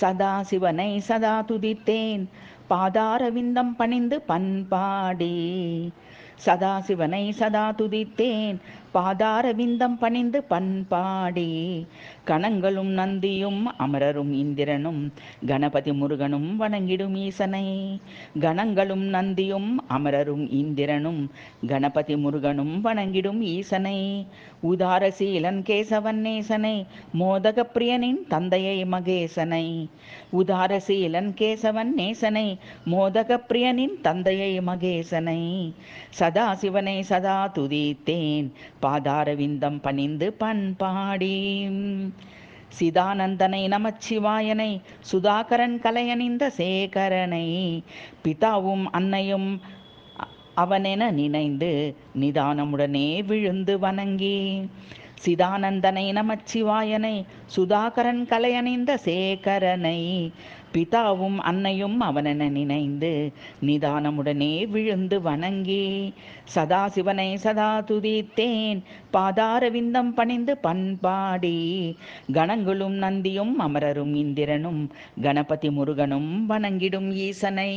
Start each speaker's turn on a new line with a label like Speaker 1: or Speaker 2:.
Speaker 1: சதாசிவனை சதா துதித்தேன் பாதாரவிந்தம் பணிந்து பண்பாடி. சதாசிவனை சதா துதித்தேன் பாதாரவிந்தம் பணிந்து பண்பாடி. கணங்களும் நந்தியும் அமரரும் இந்திரனும் கணபதி முருகனும் வணங்கிடும் ஈசனை. கணங்களும் நந்தியும் அமரரும் இந்திரனும் கணபதி முருகனும் வணங்கிடும் ஈசனை. உதாரசீலன் கேசவன் நேசனை மோதக பிரியனின் தந்தையை மகேசனை. உதாரசீலன் கேசவன் நேசனை மோதக பிரியனின் தந்தையை மகேசனை. சதாசிவனை சதா துதித்தேன் பாதாரவிந்தம் பணிந்து பண்பாடி. சிதானந்தனை நமச்சிவாயனை சுதாகரன் கலையணிந்த சேகரனை. பிதாவும் அன்னையும் அவனென நினைந்து நிதானமுடனே விழுந்து வணங்கி. சிதானந்தனை நமச்சிவாயனை சுதாகரன் கலையணிந்த சேகரனை. பிதாவும் அன்னையும் அவனென நினைந்து நிதானமுடனே விழுந்து வணங்கி. சதாசிவனை சதா துதித்தேன் பாதாரவிந்தம் பணிந்து பண்பாடி. கணங்களும் நந்தியும் அமரரும் இந்திரனும் கணபதி முருகனும் வணங்கிடும் ஈசனை.